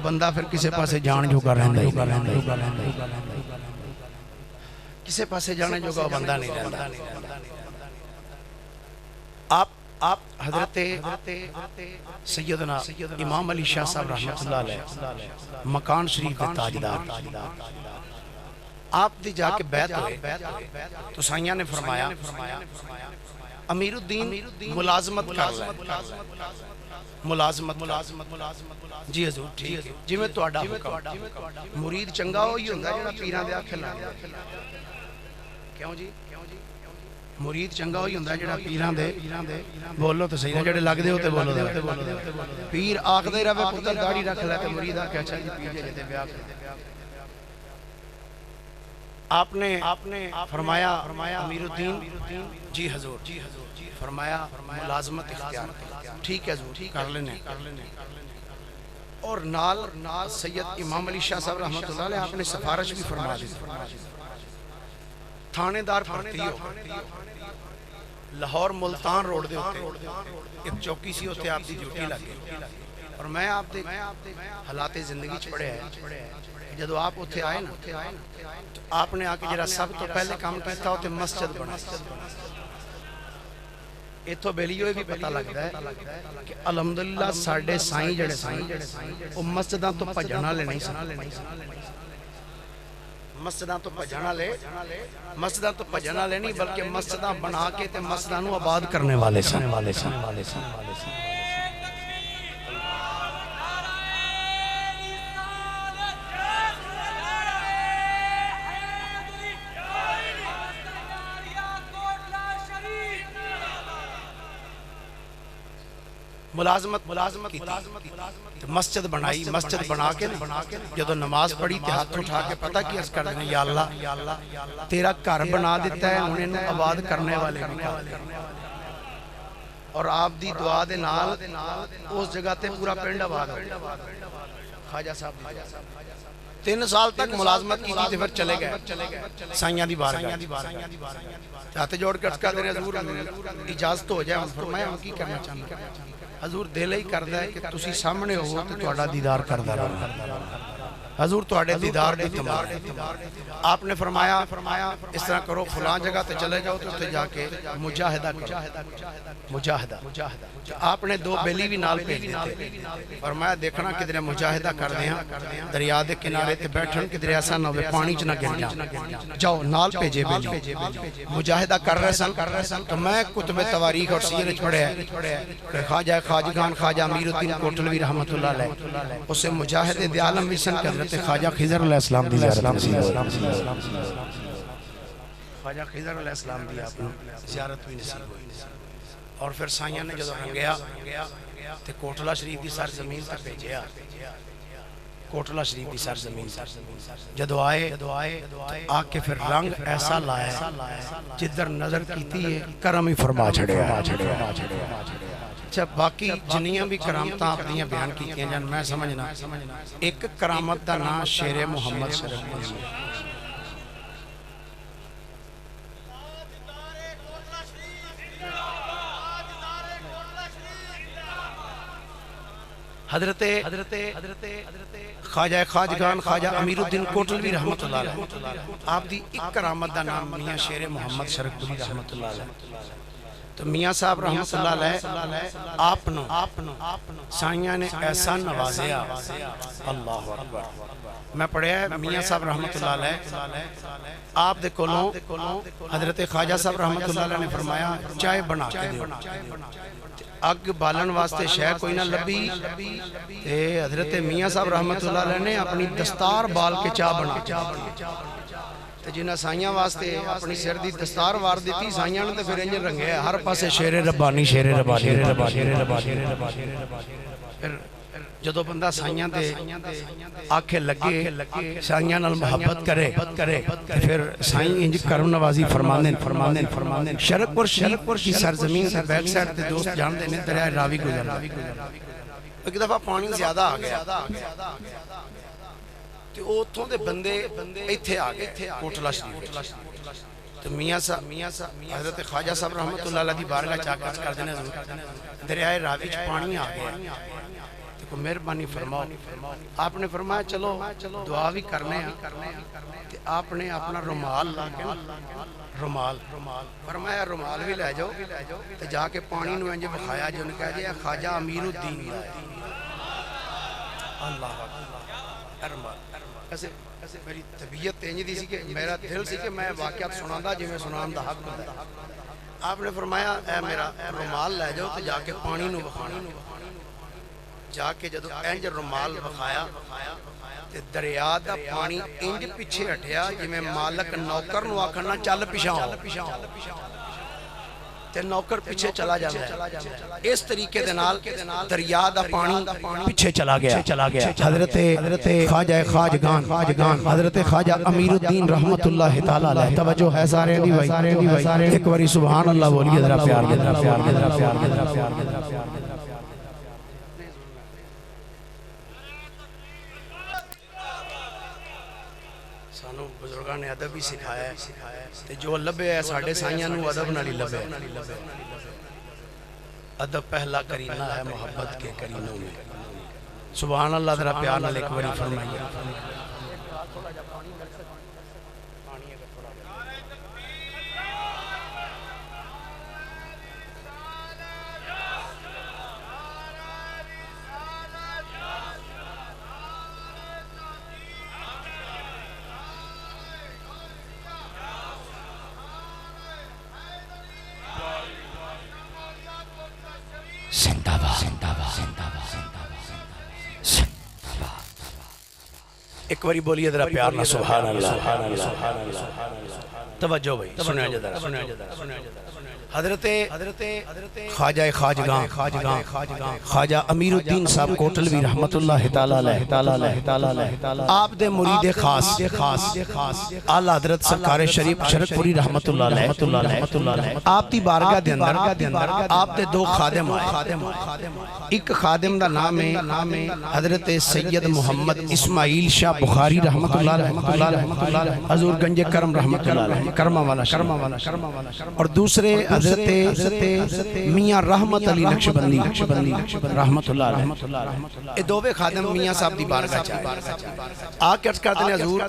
بندہ پھر کسے پاسے جان جوگا رہندا ہی کسے پاسے جانے جوگا بندہ نہیں رہندا آپ حضرت سیدنا امام علی شاہ صاحب رحمت اللہ علیہ مکان شریف کے تاجدار آپ دی جا کے بیعت ہوئے تو سائیاں نے فرمایا امیر الدین ملازمت کر لیں ملازمت جی حضور ٹھیک جی میں تو حکم مرید چنگا ہو یہ ہوندہ جڑا پیران دے آکھے لگا کیوں جی مرید چنگا ہوئی ہوندہ جڑا پیران دے بولو تو صحیح نہ جڑے لگ دے ہوتے بولو دے پیر آخ دے رہے پتر داڑھی رکھ لیتے مرید آکھے اچھا جی پیر جیتے بیاہ آپ نے فرمایا امیر الدین جی حضور فرمایا ملازمت اختیار ٹھیک ہے حضور کر لینے اور نال سید امام علی شاہ صاحب رحمت اللہ علیہ آپ نے سفارش بھی فرما دی تھانے دار پڑھتی ہو لاہور ملتان روڈ دے ہوتے ایک چوکی سی ہوتے آپ دی ڈیوٹی لگے اور میں آپ دے حالات زندگی چھپڑے ہیں جدو آپ اتھے آئے نا تو آپ نے آکے جرا سب تو پہلے کام کہتا ہوتے مسجد بنا ایتھو بیلیوے بھی پتہ لگتا ہے کہ الحمدللہ ساڑھے سائیں جڑے سائیں وہ مسجداں تو پجھانا لے نہیں سن مسجداں تو پجھانا لے نہیں بلکہ مسجداں بنا کے تے مسجداں نو آباد کرنے والے سن ملازمت کی مسجد بنائی مسجد بنا کے جدو نماز پڑھی تے ہاتھ اٹھا کے پتہ کی عرض کر دینے یا اللہ تیرا گھر بنا دیتا ہے انہیں آباد کرنے والے بھی اور آپ دی دعا دے نال اس جگہ تے پورا پنڈ آباد ہو خواجہ صاحب 3 سال تک ملازمت کی تھی پھر چلے گئے سائیاں دی بارگاہ چاہتے جوڑ کے ٹکا دینے حضور اجازت ہو جائے فرمایا ہم کی کرنا چاہنا حضور دل ہی کردہ ہے کہ تسی سامنے ہو تو توڑا دیدار کردہ رہا حضور توڑے دیدار دی تمام آپ نے فرمایا اس طرح کرو فلاں جگہ تے چلے جاؤ تو تے جا کے مجاہدہ کرو مجاہدہ آپ نے 2 بیلی بھی نال پہ دیتے فرمایا دیکھنا کدھر مجاہدہ کر دیں دریا دے کنارے تے بیٹھن کدھر ایسا نہ ہوئے پانی چنہ گر جاؤ نال پہ جے بیلی مجاہدہ کر رہے سن تو میں کتب تواریخ اور سیرت پڑھے کہ خواجہ خواجگان خواجہ امیر الدین کوٹلوی رحمت اللہ علیہ اسے مجاہد دی عالم بھی سن کر خواجہ خضر علیہ السلام دی خواجہ خضر علیہ السلام دی آپ زیارت بھی نصیب ہوئی اور پھر سائیاں نے جدو ہم گیا تے کوٹلہ شریف دی سرزمین تک بھیجیا کوٹلہ شریف دی سرزمین جدو آئے آکے پھر رنگ ایسا لائے جدر نظر کیتی ہے کرم ہی فرما چھڑے اچھا باقی جنیاں بھی کرامتاں اپنیاں بیان کی ہیں جان میں سمجھنا ایک کرامت دا نا شیر محمد صلی اللہ علیہ وسلم حضرت خواجہ خواجگان خواجہ امیر الدین کوٹلوی رحمت اللہ علیہ آپ دی ایک کرامت دا نام میاں شیر محمد شرکتوی رحمت اللہ علیہ تو میاں صاحب رحمت اللہ علیہ آپنو سائیاں نے ایسا نوازیا اللہ اکبر میں پڑھیا ہے میاں صاحب رحمت اللہ علیہ آپ دے کولوں حضرت خواجہ صاحب رحمت اللہ علیہ نے فرمایا چائے بنا کے دیو اگ بالن واسطے شے کوئی نہ لبی حضرت میاں صاحب رحمت اللہ علیہ نے اپنی دستار بال کے چاہ بنا جنہ سائیاں واسطے اپنی سر دی دستار وار دیتی سائیاں نے پھر انجر رنگے ہر پاسے شیر ربانی پھر جدو بندہ سائیاں دے آنکھیں لگے سائیاں نال محبت کرے پھر سائیں انج کرم نوازی فرماندن شرک اور شریف کی سرزمین سے بیک سائٹ تے دوست جان دینے دریائے راوی گزرنا ایک دفعہ پانی زیادہ آ گیا تو اوتھوں دے بندے ایتھے آگئے کوٹلہ شریف تو میاں صاحب حضرت خواجہ صاحب رحمت اللہ علیہ دی بارگاہ چاکر کر دینے دریائے راوی چ پانی آ گیا کو مہربانی فرماؤ. آپ نے فرمایا چلو دعا بھی کرنے ہیں. آپ نے اپنا رومال لا کے رومال فرمایا رومال بھی لے جاؤ تو جا کے پانی نو انج بخایا جو نے کہا جی خواجہ امیر الدین اللہ ایسے میری طبیعت انج دی سی کہ میرا دل سی کہ میں واقعات سناندا جی میں سنان دا حق ہے. آپ نے فرمایا اے میرا رومال لے جاؤ تو جا کے پانی نو بخانا. جا کے جدو انج رومال بخایا تے دریا دا پانی انج پیچھے ہٹیا جی میں مالک نوکر نو آکھنا چل پیچھے تے نوکر پیچھے چلا جاتا ہے. اس طریقے دے نال دریا دا پانی پیچھے چلا گیا. حضرت خواجہ خواجگان حضرت خواجہ امیر الدین رحمت اللہ تعالی علیہ. توجہ ہے سارے دی بھائی ایک باری سبحان اللہ بولیے ذرا پیار کے سانو بزرگاں نے ادب بھی سکھایا ہے تے جو لبے ہے ساڈے سائیاں نو ادب نال ہی لبے. ادب پہلا کرینہ ہے محبت کے کرینوں میں. سبحان اللہ ذرا پیار نال ایک باری فرمائیے. ایک باری بولیے ذرا پیار نہ سبحان اللہ. توجہ بھائی سنیا جا حضرت خواجہ خواجگان خواجہ امیر الدین صاحب کوٹلوی رحمت اللہ تعالی علیہ. آپ دے مرید خاص اعلی حضرت سرکار شریف شرک پوری رحمت اللہ علیہ. آپ دی بارگاہ دے اندر آپ دے دو خادم آئے. ایک خادم دا نام ہے حضرت سید محمد اسماعیل شاہ بخاری رحمت اللہ علیہ. حضور گنج کرم رحمت اللہ علیہ کرمہ والا. اور دوسرے حضرت میاں رحمت علی نقشبندی رحمت اللہ علیہ. اے دووے خادم میاں صاحب دی بارگاہ چاہے آ کے عرض کرتے ہیں حضور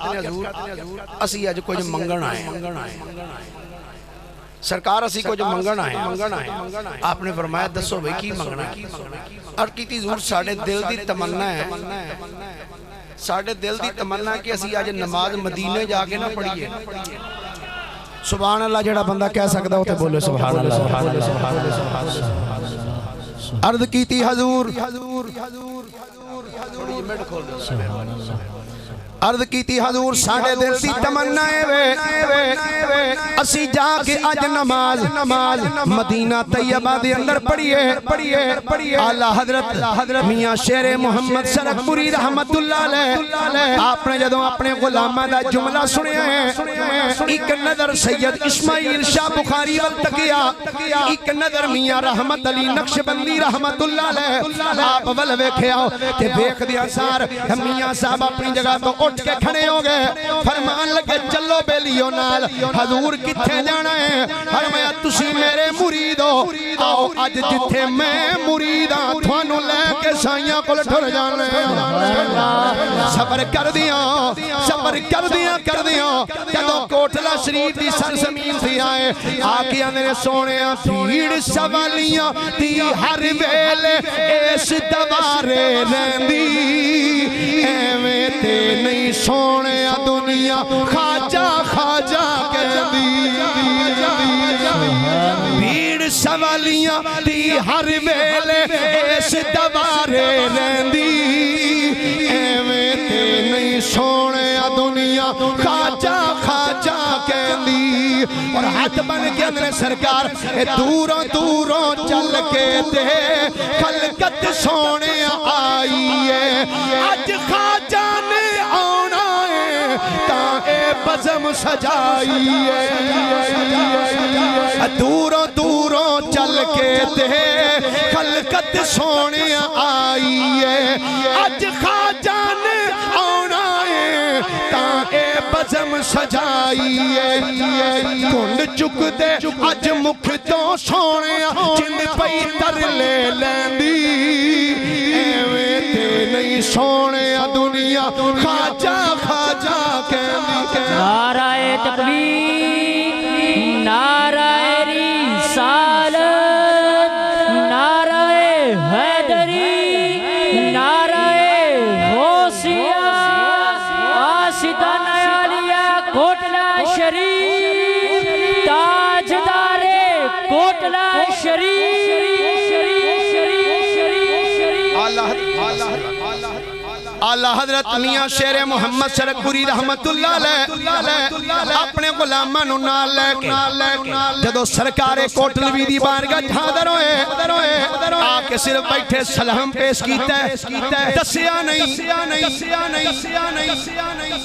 اسی اج کچھ منگن آئے سرکار اسی کو جو منگن آئے. آپ نے فرمایا دسو بھئی کی منگنا ہے. اور کیتی حضور ساڑھے دل دی تمنا ہے کہ اسی آج نماز مدینے جا کے نہ پڑھیے. سبحان اللہ جڑا بندہ کہہ سکتا ہوتے بولے سبحان اللہ. عرض کیتی حضور عرض کیتی حضور ساڑھے دل دی تمنا ہے اسی جا کے اج نماز مدینہ طیبہ دے اندر پڑھیے. اعلیٰ حضرت میاں شیر محمد سرک پوری رحمت اللہ علیہ. آپ نے جدوں اپنے غلامہ دا جملہ سنے ہیں ایک نظر سید اسماعیل شاہ بخاری والتقیہ ایک نظر میاں رحمت علی نقشبندی رحمت اللہ علیہ. آپ ولوے کھیاؤ کہ بیک دیا سار میاں صاحب اپنی جگہ تو اٹھ کے کھڑے ہو گئے. فرمان لگے چلو بیلیوں نال حضور کتھے جانا ہے. فرمایا تسی میرے مرید ہو آؤ اج جتھے میں مرید ہاں تھانوں لے کے سائیاں کول ٹر جانا ہے. صبر کر دیاں جدوں کوٹلا شریف دی سرزمین تھی آئے آکے اندر سونیاں بھیڑ سوالیاں دی ہر ویلے اس دوارے رہندی ایویں تے نہیں سونے دنیا خواجہ کہندی. بھیڑ سوالیاں دی ہر ویلے اس دوارے رہندی ایویں تے نہیں سونے دنیا خواجہ کہندی. اور ہاتھ بن کے اندر سرکار دوروں چل کے دے خلقت سونے آئی ہے. اج خواجہ نے آنا ہے تاں بزم سجائی ہے. دوروں چل کے دے خلقت سونے آئی ہے. اج خواجہ نے آنا ہے تاں بزم سجائیے کنڈ چک دے اج مکھ تو سونے جند پئی تر لے لیندی ایویں تے نہیں سونے دنیا خواجہ خواجہ کہندی نعرہ تکبیر نعرہ رسالت نعرہ حیدری نعرہ غوثیہ آستانہ عالیہ کوٹلہ شریف تاجدار کوٹلہ شریف اعلیٰ حضرت میاں شیر محمد سرکوری رحمت اللہ علیہ اپنے غلاماں نو نال لے کے جدو سرکار کوٹلوی دی بارگاہ حاضر ہوئے آکے صرف بیٹھے سلام پیش کیتا ہے دسیا نہیں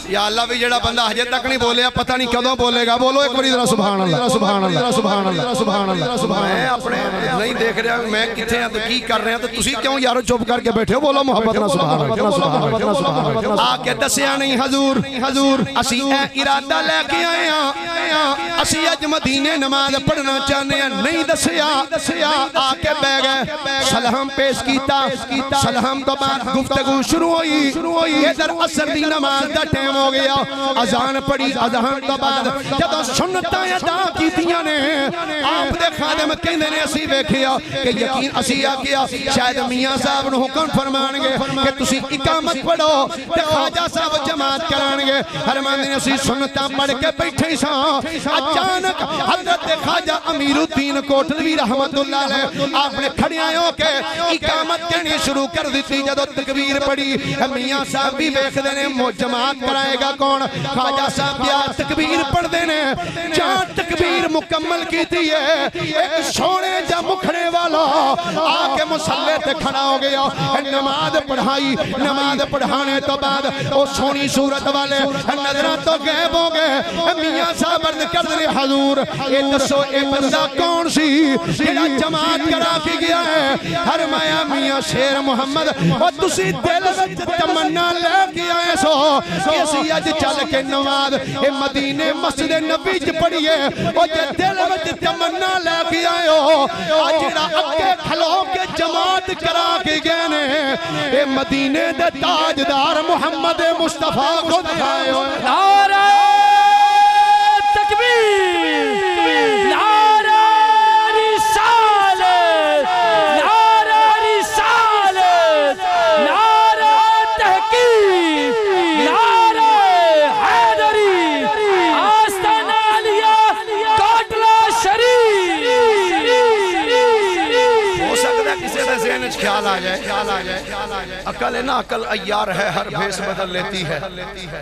یا اللہ بھی جڑا بندہ ہجے تک نہیں بولے پتہ نہیں کدوں بولے گا بولو ایک باری ذرا سبحان اللہ سبحان اللہ سبحان اللہ سبحان اللہ میں اپنے نہیں دیکھ رہا میں کتھے ہیں تو کی کر رہے ہیں تو تسی کیوں یارو چپ کر کے بیٹھے ہو بولو محبت نہ سبحان اللہ آکے دسیا نہیں حضور اسی اے ارادہ لے کے آئے ہیں اسی اج مدینے نماز پڑھنا چاہنے ہیں نہیں دسیا آکے بے گئے سلام پیش کیتا سلام تو بعد گفتگو شروع ہوئی ادھر عصر دی نماز دا ٹائم ہو گیا اذان پڑھی اذان تو بعد جدو سنتاں ادا کیتیاں نے آپ دے خادم کہندے نے اسی ویکھیا کہ یقین اسی آکیا شاید میاں صاحب نو حکم فرمان گے کہ تسی اقامت پڑھو تے خواجہ صاحب جماعت کران گے فرمان نے اسی سنتاں پڑھ کے بیٹھے سا اچانک حضرت خواجہ امیر الدین کوٹلوی رحمت اللہ علیہ آپ نے کھڑے آئے ہو کے اقامت کرنی شروع کر دیتی جدو تکبیر پڑھی میاں صاحب بھی ویکھ دینے جماعت کرائے گا کون خواجہ صاحب بیا تکبیر پڑھ دینے جہاں تکبیر مکمل کیتی ہے ایک سونے جا مکھنے والا آکے مسلح تے کھڑا ہو گیا نماز پڑھائی نماز پڑھانے تو بعد وہ سونی صورت والے نظرات تو غیب ہو گئے میاں صاحب عرض کر دے حضور اے دسو اے بندہ کون سی جڑا جماعت کرا کے گیا ہے فرمایا میاں شیر محمد اور تسی دل وچ تمنا لے کے آئے سو کہ اسی اج چل کے نماز اے مدینے مسجد نبی چ پڑھیے او جے دل وچ تمنا لے کے آئے ہو اج جڑا اگے کھلو کے جماعت کرا کے گئے نے اے مدینے دے تاجدار محمد مصطفیٰ خود آئے ہو نعرہ تکبیر نعرہ رسالت نعرہ رسالت نعرہ تحقیق نعرہ حیدری آستانہ عالیہ کوٹلہ شریف ہو سکتا ہے کسی سے ذہن اچھ خیال آ جائے عقل ہے نا عقل ایار ہے ہر بھیس بدل لیتی ہے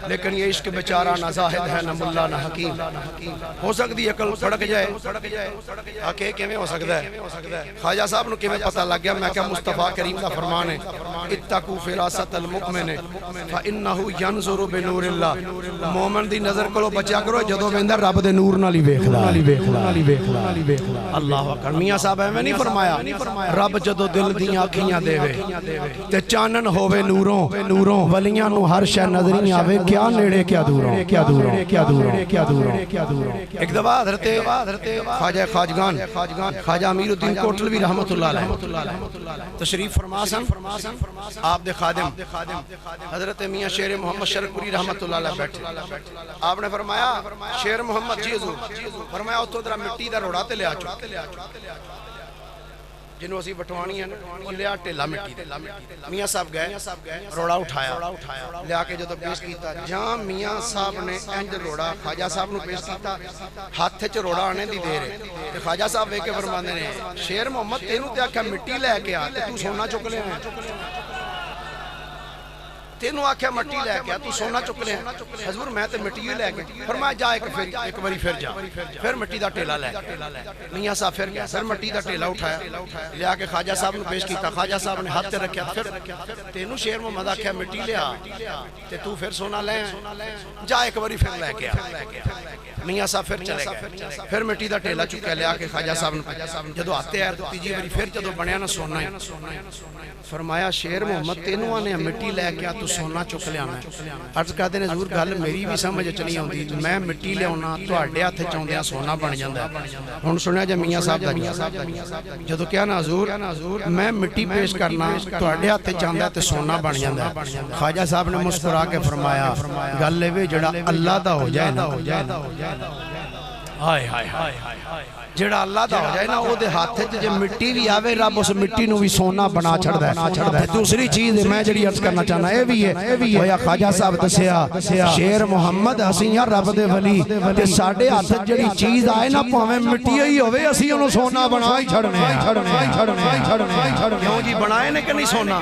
لیکن یہ عشق بیچارہ نہ زاہد ہے نہ ملا نہ حکیم ہو سکتی عقل پھڑک جائے آکے کیویں ہو سکتا ہے خواجہ صاحب نو کیویں پتہ لگ گیا میں کہ مصطفیٰ کریم کا فرمان ہے اتقوا فراست المؤمن فانه ينظر بنور اللہ مومن دی نظر کولو بچا کرو جدوں ویندا رب دے نور نال ہی ویکھدا اللہ اکبر میاں صاحب ایویں نہیں فرمایا رب جدوں دل دیاں اکھیاں دے تے چانن ہووے نوروں ولیاں نو ہر شے نظر نہیں آوے کیا نیڑے کیا دوروں ایک دفعہ حضرت خواجہ خواجگان خواجہ امیر الدین کوٹلوی رحمت اللہ علیہ تشریف فرما سن آپ دے خادم حضرت میاں شیر محمد شرکوری رحمت اللہ علیہ بیٹھے آپ نے فرمایا شیر محمد جی حضور فرمایا اتھو درہ مٹی دا روڑا تے لے آچو جنہوں اسی بٹوانی ہیں وہ لیا ٹیلا مٹی دے میاں صاحب گئے روڑا اٹھایا لیا کے جو تو پیش کیتا جہاں میاں صاحب نے انج روڑا خواجہ صاحب نے پیش کیتا ہاتھ چھ روڑا آنے دی دے رہے خواجہ صاحب وے کے فرمانے نے شیر محمد تینوں تے آکھا مٹی لے کے آتے تو سونا چک لے ہیں تینوں آکھیا مٹی لے کے تو سونا چک لے ہیں حضور میں تے مٹی لے کے فرمایا جا ایک باری پھر جا پھر مٹی دا ٹیلا لے میاں صاحب پھر گیا سر مٹی دا ٹیلا اٹھایا لیا کے خواجہ صاحب نے پیش کیتا خواجہ صاحب نے ہاتھ تے رکھیا پھر تینوں شیر محمد آکھیا مٹی لے آ تے تو پھر سونا لے جا ایک باری پھر لے کے میاں صاحب پھر چلے گئے پھر مٹی دا ٹیلا چکے لیا کے خواجہ صاحب نے جدو آتے ہیں تیجی باری پھر جدو بنیا نہ سونا فرمایا شیر محمد تینوں آنے مٹی لے کے تو ਤੂੰ ਸੋਨਾ ਚੁੱਕ ਲਿਆਣਾ। ਅਰਜ਼ ਕਰਦੇ ਨੇ ਹਜ਼ੂਰ ਗੱਲ ਮੇਰੀ ਵੀ ਸਮਝ ਚ ਨਹੀਂ ਆਉਂਦੀ, ਮੈਂ ਮਿੱਟੀ ਲਿਆਉਣਾ ਤੁਹਾਡੇ ਹੱਥ ਚ ਆਉਂਦਿਆਂ ਸੋਨਾ ਬਣ ਜਾਂਦਾ। ਹੁਣ ਸੁਣਿਆ ਜੇ ਮੀਆਂ ਸਾਹਿਬ ਦਾ ਜਦੋਂ ਕਿਹਾ ਨਾ ਹਜ਼ੂਰ ਮੈਂ ਮਿੱਟੀ ਪੇਸ਼ ਕਰਨਾ ਤੁਹਾਡੇ ਹੱਥ ਚ ਆਉਂਦਾ ਤੇ ਸੋਨਾ ਬਣ ਜਾਂਦਾ। ਖਾਜਾ ਸਾਹਿਬ ਨੇ ਮੁਸਕਰਾ ਕੇ ਫਰਮਾਇਆ ਗੱਲ ਇਹ ਵੇ ਜਿਹੜਾ ਅੱਲਾ ਦਾ ਹੋ ਜਾਏ ਨਾ, ਹਾਏ ਹਾਏ ਹਾਏ ਜਿਹੜਾ ਅੱਲਾ ਦਾ ਹੋ ਜਾਏ ਨਾ ਉਹਦੇ ਹੱਥ 'ਚ ਜੇ ਮਿੱਟੀ ਵੀ ਆਵੇ ਰੱਬ ਉਸ ਮਿੱਟੀ ਨੂੰ ਵੀ ਸੋਨਾ ਬਣਾ ਛੱਡਦਾ ਹੈ। ਦੂਸਰੀ ਚੀਜ਼ ਮੈਂ ਜਿਹੜੀ ਅਰਜ਼ ਕਰਨਾ ਚਾਹਨਾ ਇਹ ਵੀ ਹੈ ਹੋਇਆ ਖਾਜਾ ਸਾਹਿਬ ਦੱਸਿਆ ਸ਼ੇਰ ਮੁਹੰਮਦ ਅਸੀਂ ਆ ਰੱਬ ਦੇ ਵਲੀ ਤੇ ਸਾਡੇ ਹੱਥ ਜਿਹੜੀ ਚੀਜ਼ ਆਏ ਨਾ ਭਾਵੇਂ ਮਿੱਟੀ ਹੀ ਹੋਵੇ ਅਸੀਂ ਉਹਨੂੰ ਸੋਨਾ ਬਣਾ ਹੀ ਛੱਡਨੇ ਆ। ਕਿਉਂ ਜੀ ਬਣਾਏ ਨੇ ਕਿ ਨਹੀਂ ਸੋਨਾ?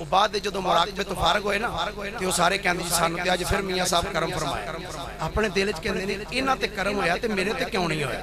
ਉਹ ਬਾਅਦ ਦੇ ਜਦੋਂ ਮੁਰਾਕਬੇ ਤੋਂ ਫਾਰਗ ਹੋਏ ਨਾ ਤੇ ਉਹ ਸਾਰੇ ਕਹਿੰਦੇ ਜੀ ਸਾਨੂੰ ਤੇ ਅੱਜ ਫਿਰ ਮੀਆਂ ਸਾਹਿਬ ਕਰਮ ਫਰਮਾਇਆ। ਆਪਣੇ ਦਿਲ 'ਚ ਕਹਿੰਦੇ ਨੇ ਇਹਨਾਂ ਤੇ ਕਰਮ ਹੋਇਆ ਤੇ ਮੇਰੇ ਤੇ ਕਿਉਂ ਨਹੀਂ ਹੋਇਆ,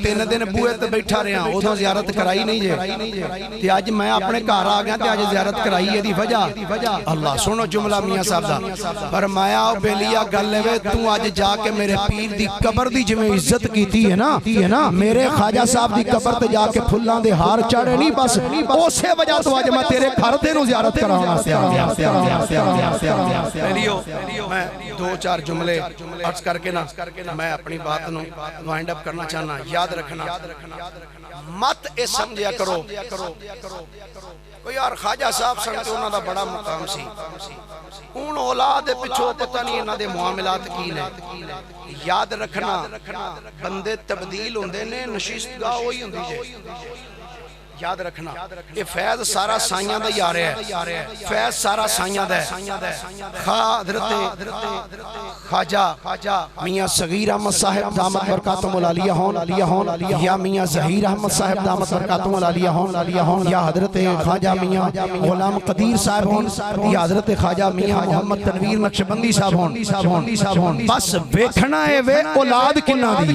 3 نے بوئے تے بیٹھا رہا ادھوں زیارت کرائی نہیں جے تے اج میں اپنے گھر آ گیا تے اج زیارت کرائی ہے دی وجہ اللہ سنو جملہ میاں صاحب دا فرمایا او بیلیا گل ہے تو اج جا کے میرے پیر دی قبر دی جویں عزت کیتی ہے نا میرے خواجہ صاحب دی قبر تے جا کے پھلاں دے ہار چاڑے نہیں بس اسی وجہ تو اج میں تیرے گھر تے نو زیارت کراون واسطے آ گیا پہلیو میں دو چار جملے عرض کر کے نا میں اپنی بات نو وائنڈ اپ کرنا چاہنا یاد رکھنا مت اے سمجھیا کرو کوئی یار خواجہ صاحب سنتے انہاں دا بڑا مقام سی اون اولاد پچھو پتہ نہیں انہاں دے معاملات کی نے یاد رکھنا بندے تبدیل ہوندے نے نشست گاہ ہوئی ہوندی جے یاد رکھنا یہ فیض سارا سائیاں دا یار ہے فیض سارا سائیاں دا ہے حضرت خواجہ میاں صغیر احمد صاحب دامت برکاتہم العالیہ ہون یا میاں ظہیر احمد صاحب دامت برکاتہم العالیہ ہون یا حضرت خواجہ میاں غلام قدیر صاحب ہون یا حضرت خواجہ میاں محمد تنویر نقشبندی صاحب ہون بس ویکھنا ہے وے اولاد کنہ دی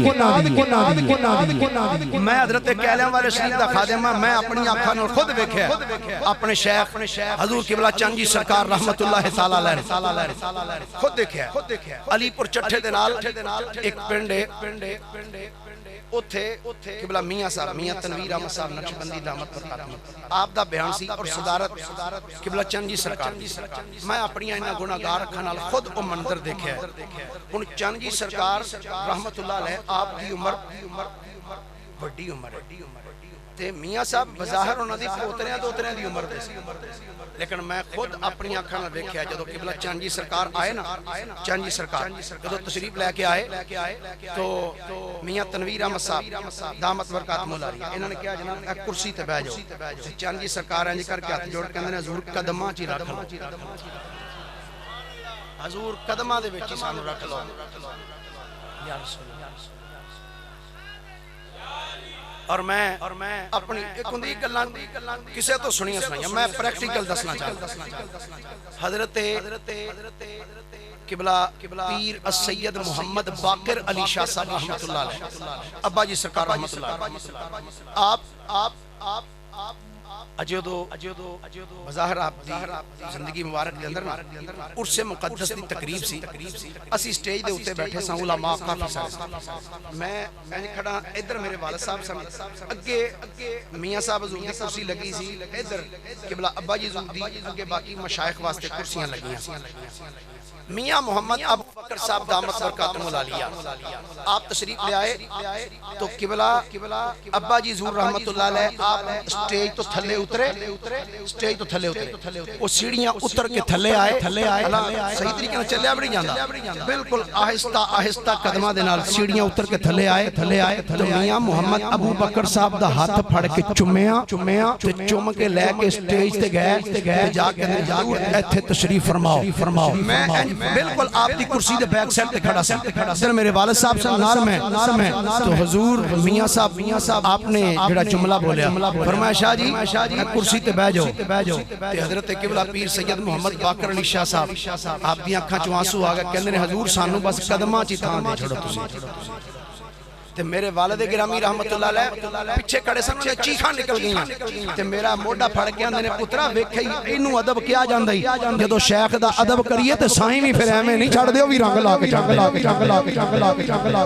میں حضرت کہلیاں والے شریف دا خادم ہاں میں اپنی آنکھاں نال خود ویکھیا اپنے شیخ حضور قبلہ چند جی سرکار رحمت اللہ تعالی علیہ خود دیکھیا علی پور چٹھے دے نال ایک پنڈ اوتھے قبلہ میاں صاحب میاں تنویر احمد صاحب نقشبندی دامت برکاتہم آپ دا بیان سی اور صدارت قبلہ چند جی سرکار میں اپنی انہاں گناہگار اکھاں نال خود او منظر دیکھیا ہن چند جی سرکار رحمت اللہ علیہ آپ دی عمر بڑی عمر ہے تے میاں صاحب بظاہر انہاں دی پوتریاں دی عمر دے سی لیکن میں خود اپنی آنکھاں نال ویکھیا جدوں قبلہ چند جی سرکار آئے نا چند جی سرکار جدوں تشریف لے کے آئے تو میاں تنویر احمد صاحب دامت برکاتہم العالیہ انہاں نے کہا جناب اے کرسی تے بیٹھ جاؤ چند جی سرکار انج کر کے ہاتھ جوڑ کے کہندے نے حضور قدماں چ رکھ لو حضور قدماں دے وچ سانو رکھ لو یا رسول اور میں اپنی ایک ہندی گلاں کسے تو سنیاں میں پریکٹیکل دسنا چاہتا حضرت قبلہ پیر السید محمد باقر علی شاہ صاحب رحمت اللہ علیہ ابا جی سرکار رحمت اللہ علیہ آپ اجودو بظاہر آپ دی زندگی مبارک دے اندر عرس مقدس دی تقریب سی اسی سٹیج دے اوتے بیٹھے ساں علماء کافی سارے میں کھڑا ادھر میرے والد صاحب سن اگے میاں صاحب حضور دی کرسی لگی سی ادھر قبلہ ابا جی حضور دی اگے باقی مشائخ واسطے کرسیاں لگیاں میاں محمد ابو بکر صاحب دامت برکاتہم العالیہ آپ تشریف لے آئے تو قبلہ ابا جی حضور رحمت اللہ علیہ آپ سٹیج تو تھلے اترے وہ سیڑھیاں اتر کے تھلے آئے صحیح طریقے سے چلیا بھی نہیں جاندا بالکل آہستہ قدماں دے نال سیڑھیاں اتر کے تھلے آئے تو میاں محمد ابو بکر صاحب دا ہاتھ پھڑ کے چومیا تے چوم کے لے کے سٹیج تے گئے جا کے ایتھے تشریف فرماؤ میں بالکل آپ دی کرسی دے بیک سائڈ تے کھڑا سی ادھر میرے والد صاحب سے نار میں تو حضور میاں صاحب آپ نے جڑا جملہ بولیا فرمایا شاہ جی کرسی تے بیٹھ جاؤ تے حضرت قبلہ پیر سید محمد باقر علی شاہ صاحب آپ دی اکھاں چوں آنسو آ گئے کہندے نے حضور سانو بس قدماں چ تھاں دے چھوڑو تسی تے میرے والد گرامی رحمت اللہ علیہ پیچھے کھڑے سن انہیں چیخاں نکل گئیں تے میرا موڈا پھڑ کے اندے نے پترا ویکھئی اینو ادب کیا جاندا ہی جدوں شیخ دا ادب کریے تے سائیں وی پھر ایویں نہیں چھڑ دیو وی رنگ لا کے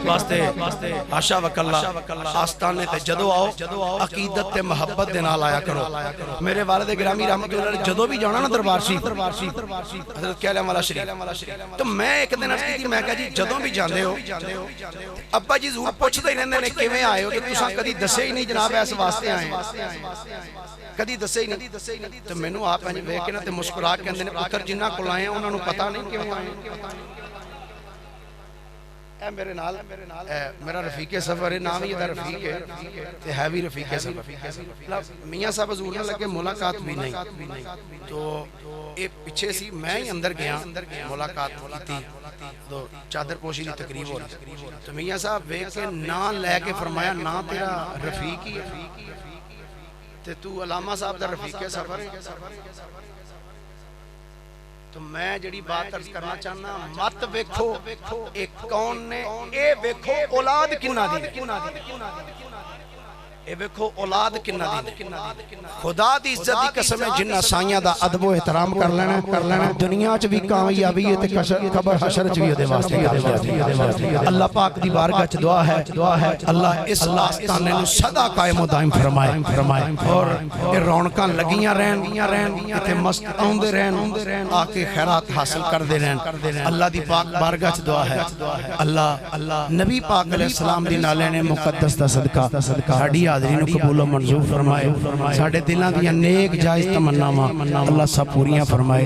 واسطے حاشا وکلا آستانے تے جدوں آؤ عقیدت تے محبت دے نال آیا کرو میرے والد گرامی رحمت اللہ علیہ جدوں بھی جانا نا دربار شریف حضرت کہلیاں والا شریف تو میں ایک دن عرض کیتی میں کہا جی جدوں بھی جاندے ہو ابا جی ضرور پوچھتے ہی رہندے نے کیویں آئے ہو کہ تساں کدی دسے ہی نہیں جناب اس واسطے آئے کدی دسے ہی نہیں تو مینوں آپ انج ویکھ کے نا تے مسکرا کے کہندے نے پتر جنہاں کول آئے انہاں نوں پتہ نہیں کیوں آئے اے میرے نال میرا رفیق سفر ہے نام ہی دا رفیق ہے تے ہے بھی رفیق سفر میاں صاحب حضور نے لگے ملاقات بھی نہیں تو اے پیچھے سی میں ہی اندر گیا ملاقات کیتی تو چادر پوشی دی تقریب ہو رہی تو میاں صاحب ویکھ کے نا لے کے فرمایا نا تیرا رفیق ہی ہے تے تو علامہ صاحب دا رفیق سفر ہے تو میں جڑی بات عرض کرنا چاہنا مت ویکھو ایک کون نے اے ویکھو اولاد کنہ دی اے ویکھو اولاد کنہ دی خدا دی عزت دی قسم ہے جنہ سائیاں دا ادب و احترام کر لینا دنیا چ بھی کامیابی ہے تے قبر حشر چ بھی دے واسطے اللہ پاک دی بارگاہ چ دعا ہے اللہ اس آستانے نو سدا قائم و دائم فرمائے اور اے رونقاں لگیاں رہن تے مست اوندے رہن آ کے خیرات حاصل کردے رہن اللہ دی پاک بارگاہ چ دعا ہے اللہ نبی پاک علیہ السلام دی نالے نے مقدس دا صدقہ ساڈی حاضری نو قبول و منظور فرمائے ساڈے دلاں دیاں نیک جائز تمناواں اللہ سب پوریاں فرمائے